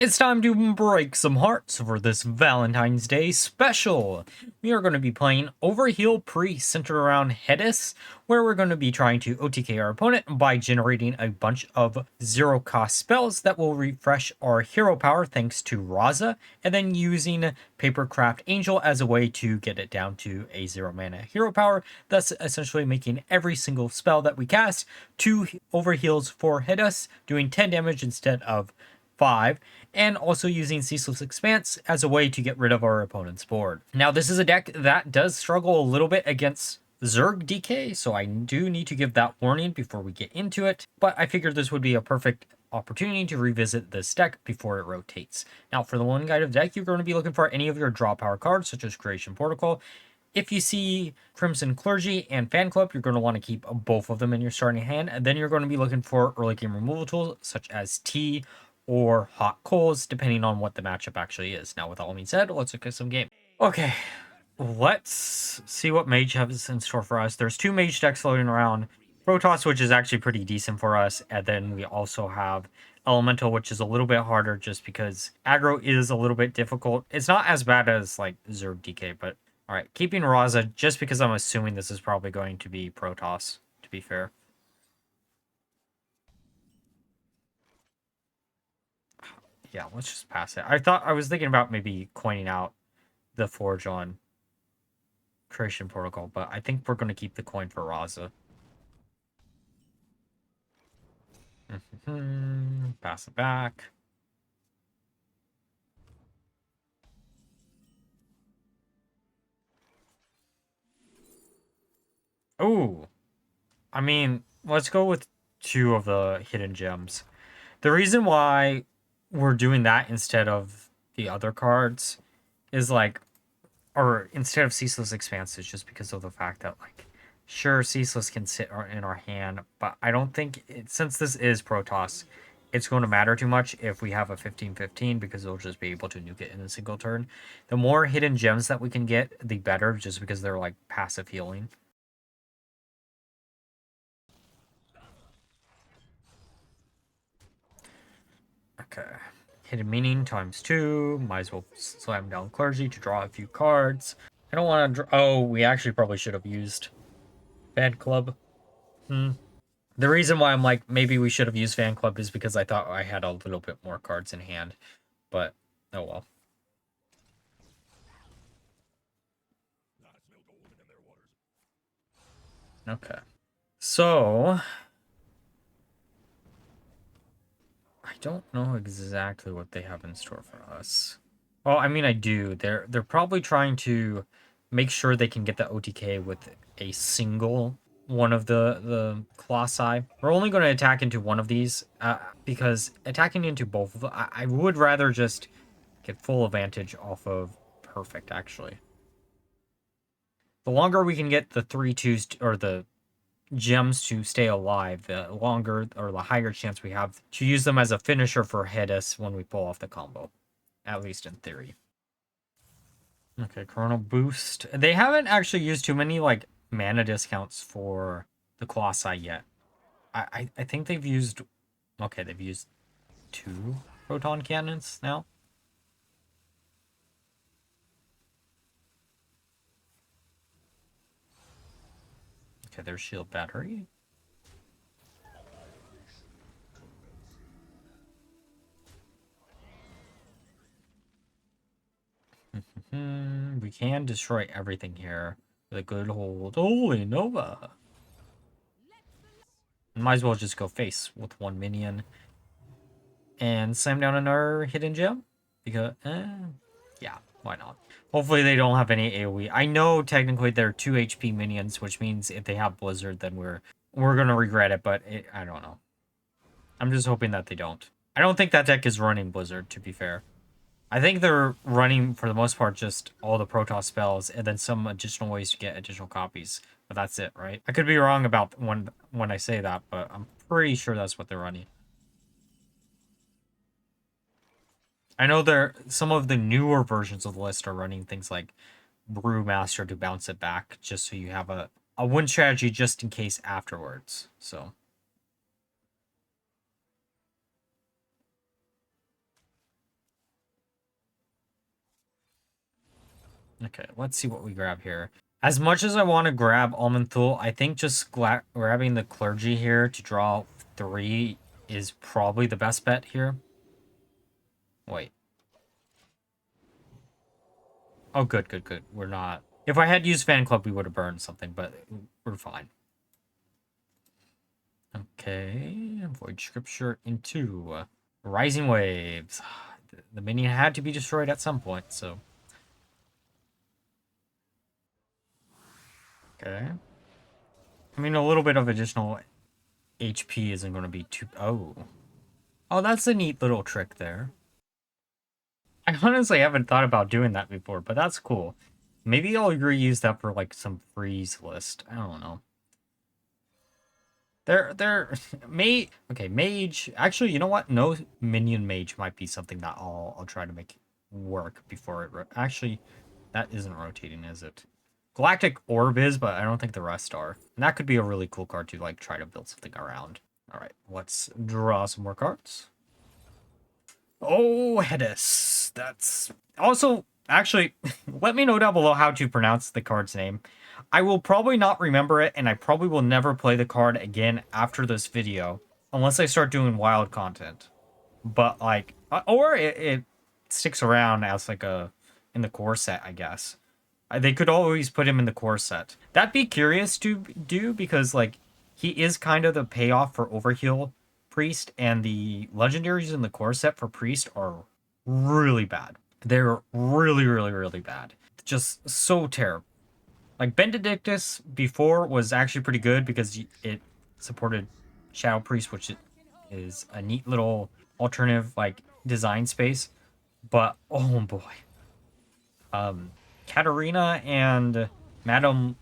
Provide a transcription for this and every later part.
It's time to break some hearts for this Valentine's Day special. We are going to be playing Overheal Priest centered around Hedanis, where we're going to be trying to OTK our opponent by generating a bunch of zero-cost spells that will refresh our hero power thanks to Raza, and then using Papercraft Angel as a way to get it down to a 0-mana hero power, thus essentially making every single spell that we cast 2 overheals for Hedanis, doing 10 damage instead of 5, and also using Ceaseless Expanse as a way to get rid of our opponent's board. Now, this is a deck that does struggle a little bit against Zerg DK, so I do need to give that warning before we get into it, but I figured this would be a perfect opportunity to revisit this deck before it rotates. Now, for the one guide of deck, you're going to be looking for any of your draw power cards, such as Creation Protocol. If you see Crimson Clergy and Fan Club, you're going to want to keep both of them in your starting hand, and then you're going to be looking for early game removal tools, such as Tea or Hot Coals, depending on what the matchup actually is. Now, with all means said, let's look at some game. Okay, let's see what Mage has in store for us. There's 2 Mage decks floating around. Protoss, which is actually pretty decent for us, and then we also have Elemental, which is a little bit harder just because Aggro is a little bit difficult. It's not as bad as, like, Zerg DK, but alright, keeping Raza, just because I'm assuming this is probably going to be Protoss, to be fair. Yeah, let's just pass it. I was thinking about maybe coining out the Forge on Creation Protocol, but I think we're going to keep the coin for Raza. Pass it back. Oh, I mean, let's go with 2 of the hidden gems. The reason why we're doing that instead of the other cards is like, or instead of Ceaseless Expanse, is just because of the fact that, like, sure, Ceaseless can sit in our hand, but I don't think, since this is Protoss, it's going to matter too much if we have a 15-15, because they'll just be able to nuke it in a single turn. The more hidden gems that we can get, the better, just because they're, like, passive healing. Okay. Hidden Meaning ×2. Might as well slam down Clergy to draw a few cards. I don't want to... Oh, we actually probably should have used Fan Club. The reason why I'm like, maybe we should have used Fan Club is because I thought I had a little bit more cards in hand. But, oh well. Okay. So... I don't know exactly what they have in store for us. Well, I mean, I do. They're probably trying to make sure they can get the OTK with a single one of the Colossi. We're only going to attack into one of these because attacking into both of them, I would rather just get full advantage off of Perfect, actually. The longer we can get the 3/2s or the gems to stay alive, the longer or the higher chance we have to use them as a finisher for Hedanis when we pull off the combo. At least in theory. Okay, Chrono Boost. They haven't actually used too many, like, mana discounts for the Colossi yet. I think they've used... Okay, they've used 2 Proton Cannons now. Okay, there's Shield Battery. We can destroy everything here with a good hold. Holy Nova! Might as well just go face with 1 minion. And slam down another hidden gem. Because, yeah, why not? Hopefully they don't have any AoE. I know technically they're 2 HP minions, which means if they have Blizzard, then we're gonna regret it, but I don't know. I'm just hoping that they don't. I don't think that deck is running Blizzard, to be fair. I think they're running, for the most part, just all the Protoss spells and then some additional ways to get additional copies. But that's it, right? I could be wrong about when I say that, but I'm pretty sure that's what they're running. I know some of the newer versions of the list are running things like Brewmaster to bounce it back, just so you have a win strategy just in case afterwards. So... Okay, let's see what we grab here. As much as I want to grab Almanthul, I think just grabbing the Clergy here to draw 3 is probably the best bet here. Wait. Oh, good, good, good. We're not... If I had used Fan Club, we would have burned something, but we're fine. Okay, Void Scripture into Rising Waves. The minion had to be destroyed at some point, so... Okay. I mean, a little bit of additional HP isn't going to be too... Oh. Oh, that's a neat little trick there. I honestly haven't thought about doing that before, but that's cool. Maybe I'll reuse that for, like, some freeze list. I don't know. Okay, Mage. Actually, you know what? No minion Mage might be something that I'll try to make work before it... Actually, that isn't rotating, is it? Galactic Orb is, but I don't think the rest are. And that could be a really cool card to, like, try to build something around. Alright, let's draw some more cards. Oh, Hedanis. That's... Also, actually, let me know down below how to pronounce the card's name. I will probably not remember it, and I probably will never play the card again after this video. Unless I start doing wild content. But, like... Or it sticks around as, like, in the core set, I guess. They could always put him in the core set. That'd be curious to do because, like, he is kind of the payoff for Overheal Priest, and the legendaries in the core set for Priest are really bad. They're really, really, really bad. Just so terrible. Like, Benedictus before was actually pretty good because it supported Shadow Priest, which is a neat little alternative, like, design space. But, oh boy. Katarina and Madame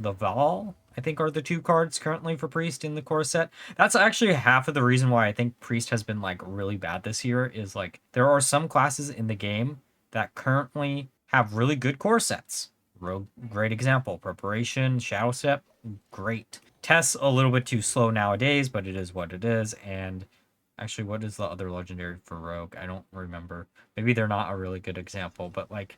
Laval, I think, are the 2 cards currently for Priest in the core set. That's actually half of the reason why I think Priest has been, like, really bad this year, is, like, there are some classes in the game that currently have really good core sets. Rogue, great example. Preparation, Shadow Step, great. Tess, a little bit too slow nowadays, but it is what it is. And actually, what is the other legendary for Rogue? I don't remember. Maybe they're not a really good example, but, like,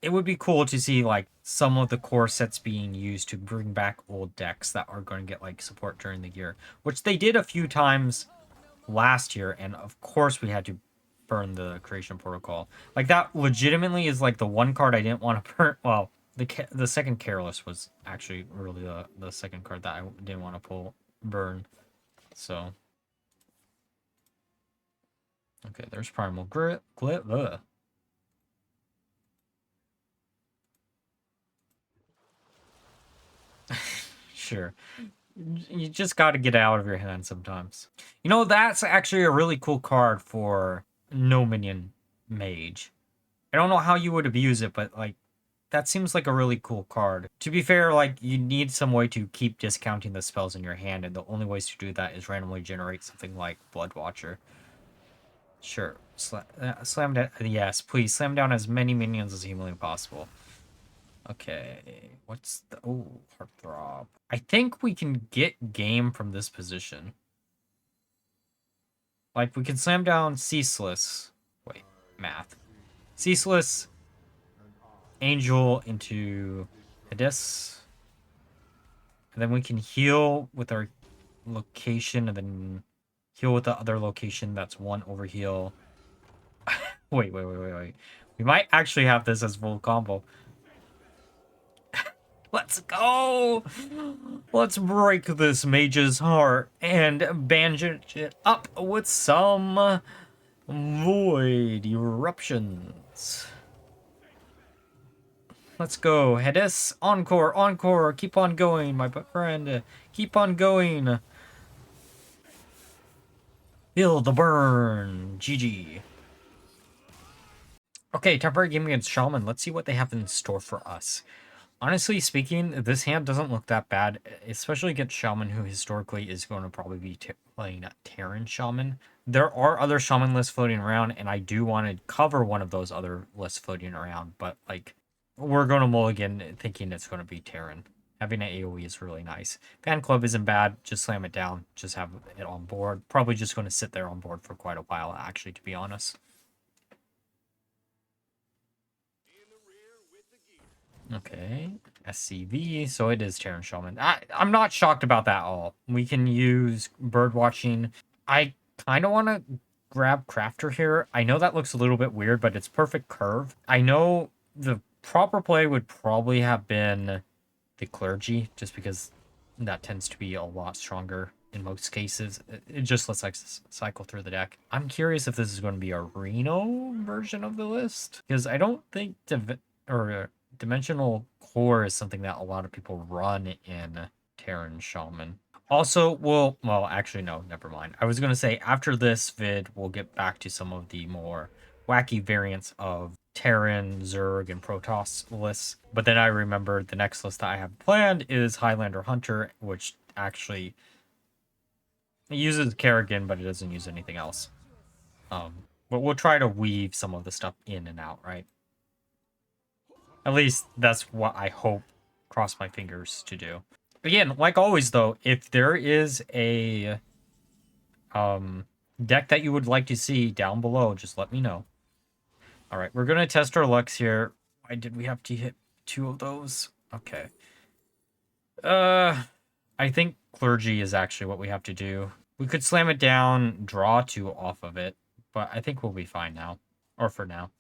it would be cool to see, like, some of the core sets being used to bring back old decks that are going to get, like, support during the year, which they did a few times last year, and of course we had to burn the creation protocol. Like, that legitimately is, like, the one card I didn't want to burn. Well, the second Careless was actually really the second card that I didn't want to burn. So, okay, there's Primal Glyph. Ugh. Sure. You just got to get out of your hand sometimes. You know, that's actually a really cool card for no minion Mage. I don't know how you would abuse it, but, like, that seems like a really cool card. To be fair, like, you need some way to keep discounting the spells in your hand, and the only ways to do that is randomly generate something like Blood Watcher. Sure. Slam down. Yes, please. Slam down as many minions as humanly possible. Okay, what's the... Oh, Heartthrob. I think we can get game from this position. Like, we can slam down Ceaseless. Wait, math. Ceaseless, Angel into Hedanis. And then we can heal with our location, and then heal with the other location. That's 1 Overheal. Wait. We might actually have this as full combo. Let's go! Let's break this mage's heart and bandage it up with some void eruptions. Let's go, Hedanis. Encore, encore. Keep on going, my friend. Keep on going. Feel the burn. GG. Okay, temporary game against Shaman. Let's see what they have in store for us. Honestly speaking, this hand doesn't look that bad, especially against Shaman, who historically is going to probably be playing a Terran Shaman. There are other Shaman lists floating around, and I do want to cover one of those other lists floating around, but, like, we're going to Mulligan thinking it's going to be Terran. Having an AoE is really nice. Fan Club isn't bad. Just slam it down. Just have it on board. Probably just going to sit there on board for quite a while, actually, to be honest. Okay, SCV, so it is Terran Shaman. I'm not shocked about that at all. We can use bird watching. I kind of want to grab Crafter here. I know that looks a little bit weird, but it's perfect curve. I know the proper play would probably have been the Clergy, just because that tends to be a lot stronger in most cases. It just lets like cycle through the deck. I'm curious if this is going to be a Reno version of the list, because I don't think Dimensional Core is something that a lot of people run in Terran Shaman. Also, well, actually, no, never mind. I was going to say, after this vid, we'll get back to some of the more wacky variants of Terran, Zerg, and Protoss lists. But then I remembered the next list that I have planned is Highlander Hunter, which actually uses Kerrigan, but it doesn't use anything else. But we'll try to weave some of the stuff in and out, right? At least that's what I hope, cross my fingers, to do. Again, like always, though, if there is a deck that you would like to see down below, just let me know. All right, we're going to test our lucks here. Why did we have to hit 2 of those? Okay. I think Clergy is actually what we have to do. We could slam it down, draw 2 off of it, but I think we'll be fine now. Or for now.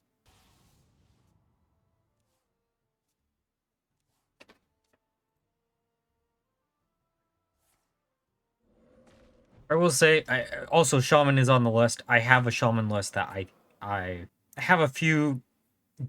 I will say, also Shaman is on the list. I have a Shaman list that I have a few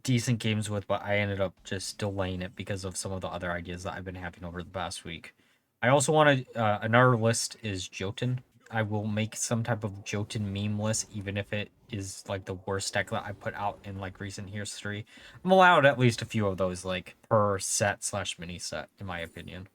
decent games with, but I ended up just delaying it because of some of the other ideas that I've been having over the past week. I also wanted another list is Jotun. I will make some type of Jotun meme list, even if it is like the worst deck that I put out in like recent history. I'm allowed at least a few of those like per set / mini set, in my opinion.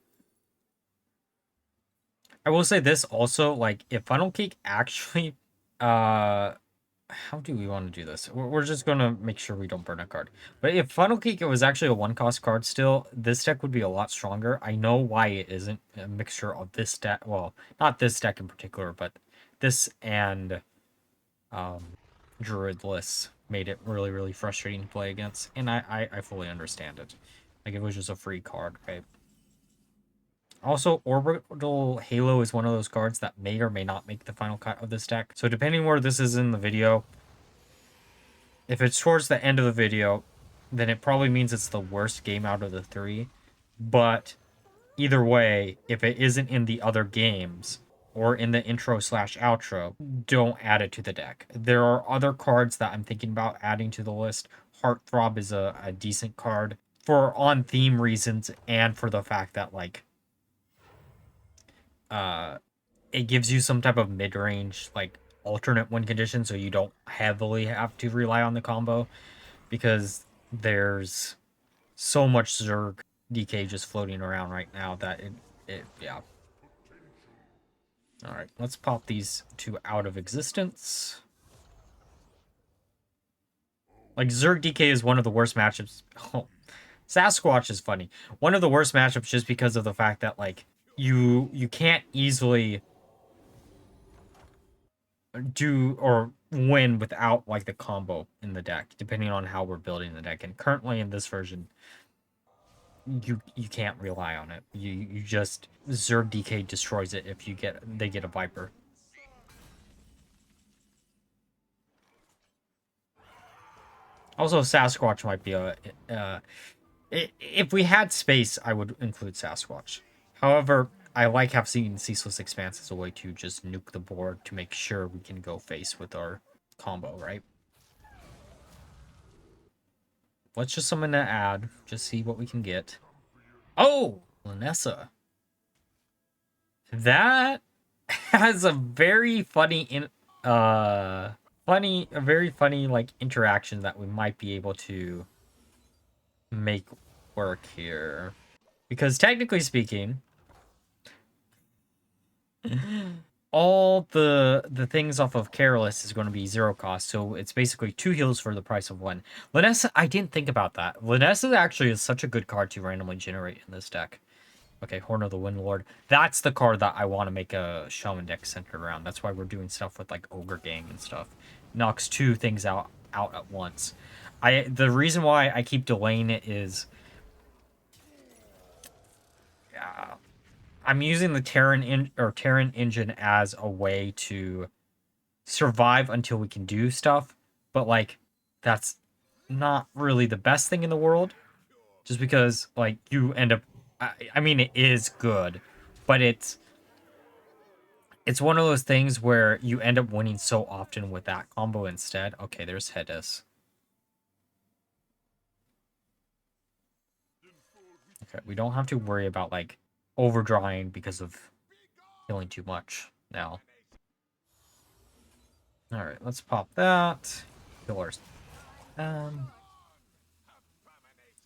I will say this also, like if Funnel Cake actually how do we want to do this? We're just going to make sure we don't burn a card. But if Funnel Cake it was actually a 1-cost card still, this deck would be a lot stronger. I know why it isn't a mixture of this deck. Well, not this deck in particular, but this and Druid lists made it really, really frustrating to play against. And I fully understand it. Like, it was just a free card, right? Also, Orbital Halo is one of those cards that may or may not make the final cut of this deck. So depending where this is in the video, if it's towards the end of the video, then it probably means it's the worst game out of the 3. But either way, if it isn't in the other games or in the intro / outro, don't add it to the deck. There are other cards that I'm thinking about adding to the list. Heartthrob is a decent card for on theme reasons and for the fact that like it gives you some type of mid-range like alternate win condition, so you don't heavily have to rely on the combo, because there's so much Zerg DK just floating around right now that yeah. All right, let's pop these 2 out of existence. Like, Zerg DK is one of the worst matchups. Oh, Sasquatch is funny. One of the worst matchups just because of the fact that like you can't easily do or win without like the combo in the deck, depending on how we're building the deck. And currently in this version, you can't rely on it. You just Zerg DK destroys it if they get a Viper. Also, Sasquatch might be a if we had space, I would include Sasquatch. However, I like having Ceaseless Expanse as a way to just nuke the board to make sure we can go face with our combo, right? Let's just summon an ad, just see what we can get. Oh, Lynessa. That has a very funny a very funny like interaction that we might be able to make work here. Because technically speaking, all the things off of Careless is going to be 0 cost, so it's basically 2 heals for the price of 1. Lynessa, I didn't think about that. Lynessa actually is such a good card to randomly generate in this deck. Okay, Horn of the Windlord. That's the card that I want to make a Shaman deck centered around. That's why we're doing stuff with like Ogre Gang and stuff. Knocks 2 things out at once. The reason why I keep delaying it is I'm using the Terran engine as a way to survive until we can do stuff, but like that's not really the best thing in the world. Just because like you end up, I mean, it is good, but it's one of those things where you end up winning so often with that combo instead. Okay, there's Hedanis. Okay, we don't have to worry about like overdrawing because of healing too much now. All right, let's pop that. Heal ours.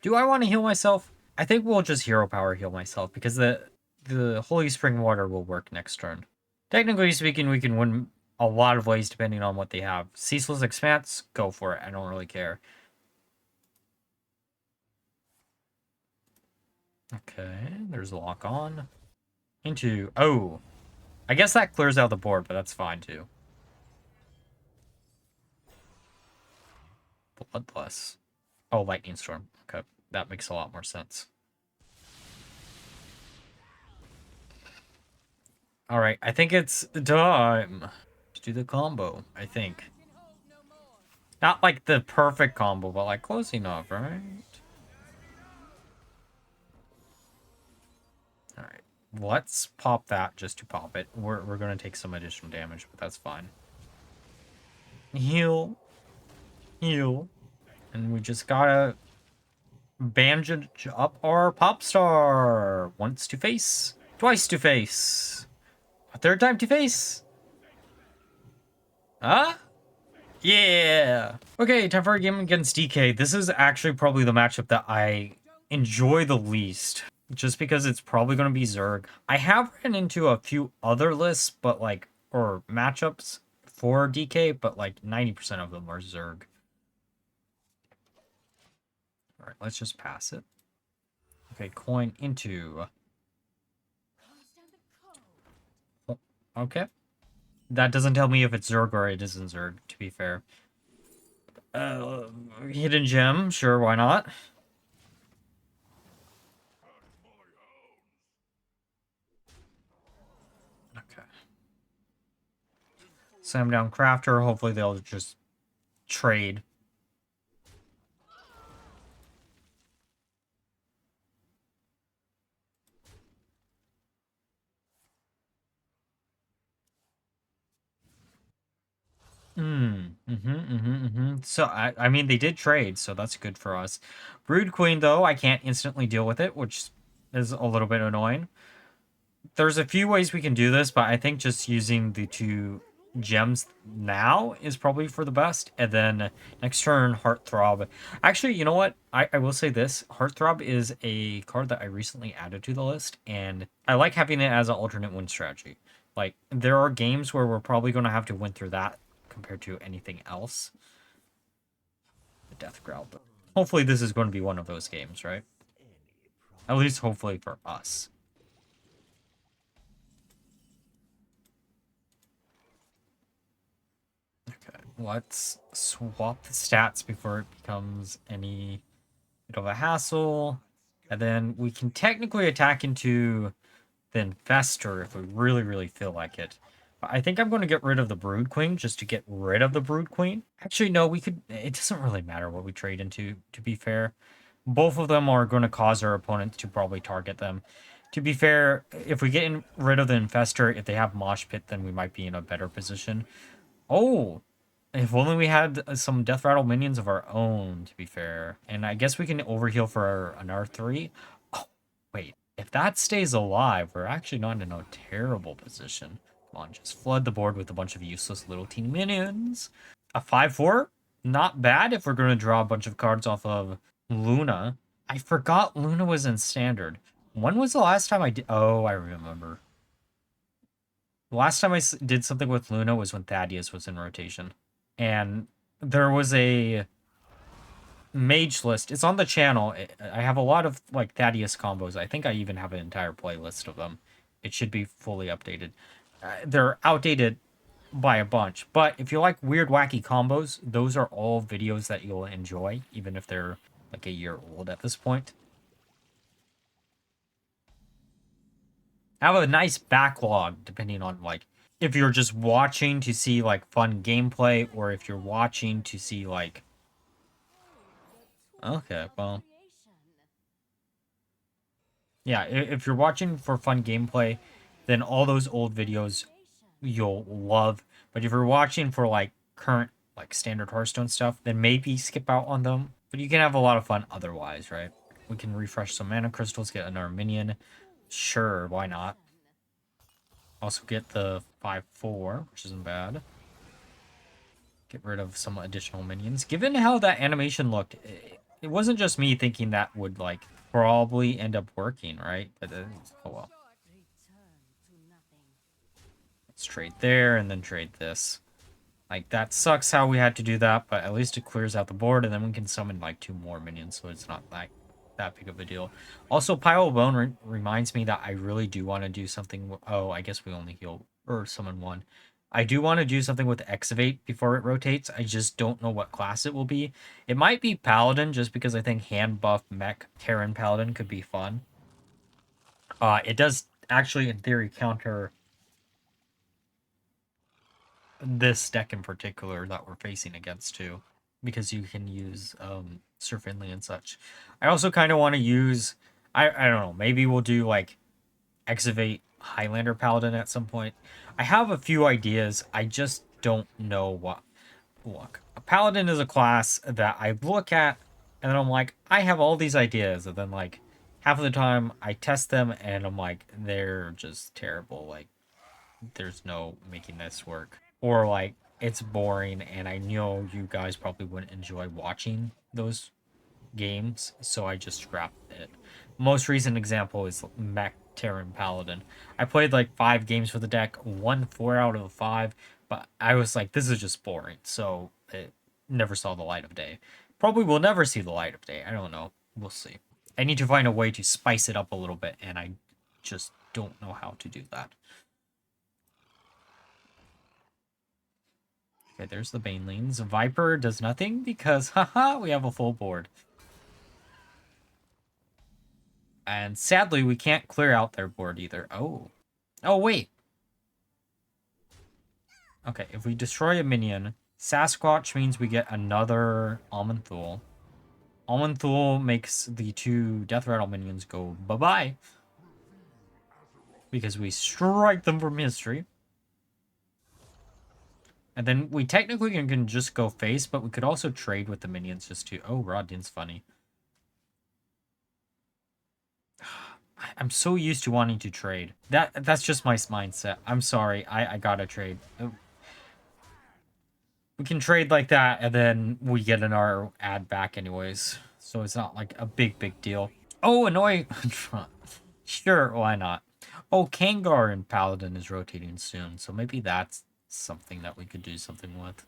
Do I want to heal myself? I think we'll just hero power heal myself because the Holy Spring Water will work next turn. Technically speaking, we can win a lot of ways depending on what they have. Ceaseless Expanse, go for it. I don't really care. Okay, there's a lock on. Into... Oh! I guess that clears out the board, but that's fine too. Bloodless. Oh, Lightning Storm. Okay, that makes a lot more sense. Alright, I think it's time to do the combo, I think. Not like the perfect combo, but like close enough, right? Alright, let's pop that just to pop it. We're going to take some additional damage, but that's fine. Heal. Heal. And we just gotta bandage up our pop star. Once to face. Twice to face. A third time to face. Huh? Yeah. Okay, time for a game against DK. This is actually probably the matchup that I enjoy the least. Just because it's probably going to be Zerg. I have ran into a few other lists, but like, or matchups for DK, but like 90% of them are Zerg. Alright, let's just pass it. Okay, coin into... Okay. That doesn't tell me if it's Zerg or it isn't Zerg, to be fair. Hidden gem, sure, why not? Okay. Slam down Crafter, hopefully they'll just trade. So, I mean, they did trade, so that's good for us. Brood Queen, though, I can't instantly deal with it, which is a little bit annoying. There's a few ways we can do this, but I think just using the 2 gems now is probably for the best. And then next turn, Heartthrob. Actually, you know what? I will say this. Heartthrob is a card that I recently added to the list, and I like having it as an alternate win strategy. Like, there are games where we're probably going to have to win through that compared to anything else. The Death Growl. But hopefully this is going to be one of those games, right? At least hopefully for us. Okay, let's swap the stats before it becomes any bit of a hassle. And then we can technically attack into the Infestor if we really, really feel like it. But I think I'm going to get rid of the Brood Queen just to get rid of the Brood Queen. Actually, no, we could... It doesn't really matter what we trade into, to be fair. Both of them are going to cause our opponents to probably target them. To be fair, if we get rid of the Infestor, if they have Mosh Pit, then we might be in a better position. Oh, if only we had some Death Rattle minions of our own, to be fair. And I guess we can overheal for an R3. Oh, wait. If that stays alive, we're actually not in a terrible position. Come on, just flood the board with a bunch of useless little teeny minions. A 5-4? Not bad if we're going to draw a bunch of cards off of Luna. I forgot Luna was in Standard. When was the last time I did... Oh, I remember. The last time I did something with Luna was when Thaddeus was in rotation. And there was a Mage list. It's on the channel. I have a lot of like Thaddeus combos. I think I even have an entire playlist of them. It should be fully updated. They're outdated by a bunch. But if you like weird, wacky combos, those are all videos that you'll enjoy, even if they're like a year old at this point. I have a nice backlog depending on like if you're just watching to see like fun gameplay or if you're watching to see like okay, well yeah, if you're watching for fun gameplay, then all those old videos you'll love. But if you're watching for like current like standard Hearthstone stuff, then maybe skip out on them. But you can have a lot of fun otherwise, right? We can refresh some mana crystals, get another minion. Sure, why not? Also get the 5/4, which isn't bad. Get rid of some additional minions. Given how that animation looked, it wasn't just me thinking that would like probably end up working, right? But oh well. Let's trade there and then trade this. Like, that sucks how we had to do that, but at least it clears out the board, and then we can summon, like, 2 more minions, so it's not, like, that big of a deal. Also, Pile of Bone reminds me that I really do want to do something... Oh, I guess we only heal... Or summon 1. I do want to do something with Excavate before it rotates. I just don't know what class it will be. It might be Paladin, just because I think hand buff mech Terran Paladin could be fun. It does actually, in theory, counter... this deck in particular that we're facing against too, because you can use Sir Finley and such. I also kind of want to use I don't know, maybe we'll do like Excavate Highlander Paladin at some point. I have a few ideas, I just don't know what. Look, a Paladin is a class that I look at and then I'm like, I have all these ideas, and then like half of the time I test them and I'm like, they're just terrible, like there's no making this work. Or like it's boring and I know you guys probably wouldn't enjoy watching those games, so I just scrapped it. Most recent example is Mech Terran Paladin. I played like 5 games for the deck, won 4 out of 5, but I was like, this is just boring, so it never saw the light of day. Probably will never see the light of day. I don't know. We'll see. I need to find a way to spice it up a little bit, and I just don't know how to do that. Okay, there's the Banelings. Viper does nothing because, haha, we have a full board. And sadly, we can't clear out their board either. Oh. Oh, wait. Okay, if we destroy a minion, Sasquatch means we get another Almond Thule. Almond Thule makes the 2 Death Rattle minions go bye-bye. Because we strike them from history. And then we technically can just go face, but we could also trade with the minions just to... Oh, Rodin's funny. I'm so used to wanting to trade. That's just my mindset. I'm sorry. I gotta trade. We can trade like that, and then we get an R ad back anyways. So it's not like a big deal. Oh, annoying. Sure, why not? Oh, Kangar and Paladin is rotating soon, so maybe that's something that we could do something with.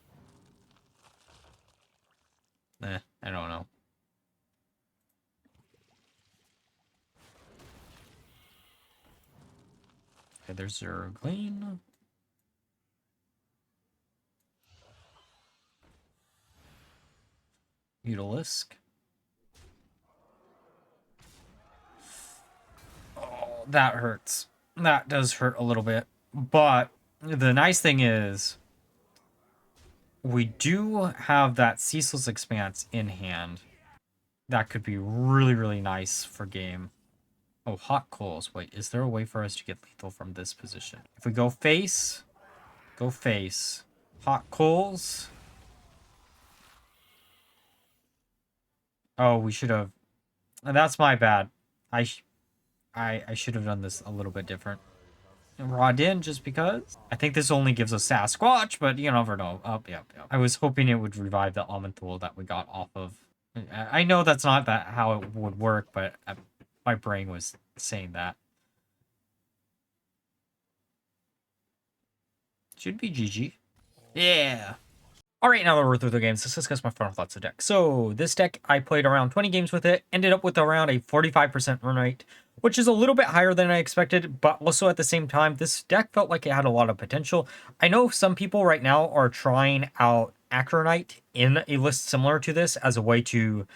I don't know. Okay, there's Zerglane. Utilisk. Oh, that hurts. That does hurt a little bit. But the nice thing is we do have that Ceaseless Expanse in hand. That could be really nice for game. Oh, Hot Coals. Wait, is there a way for us to get lethal from this position? If we go face, Hot Coals. Oh, we should have... That's my bad. I should have done this a little bit different. Rodin, just because. I think this only gives us Sasquatch, but you never know. Oh, yeah. I was hoping it would revive the Almond Thule that we got off of. I know that's not how it would work, but my brain was saying that. Should be GG. Yeah. Alright, now that we're through the games, let's discuss my final thoughts of the deck. So, this deck, I played around 20 games with it, ended up with around a 45% run rate, which is a little bit higher than I expected, but also at the same time, this deck felt like it had a lot of potential. I know some people right now are trying out Acronite in a list similar to this as a way to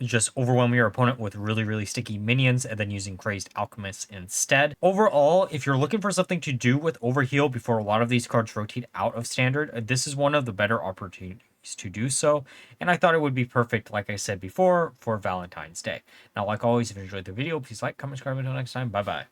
just overwhelming your opponent with really, really sticky minions and then using Crazed Alchemist instead. Overall, if you're looking for something to do with Overheal before a lot of these cards rotate out of Standard, this is one of the better opportunities to do so, and I thought it would be perfect, like I said before, for Valentine's Day. Now, like always, if you enjoyed the video, please like, comment, subscribe. Until next time, bye bye.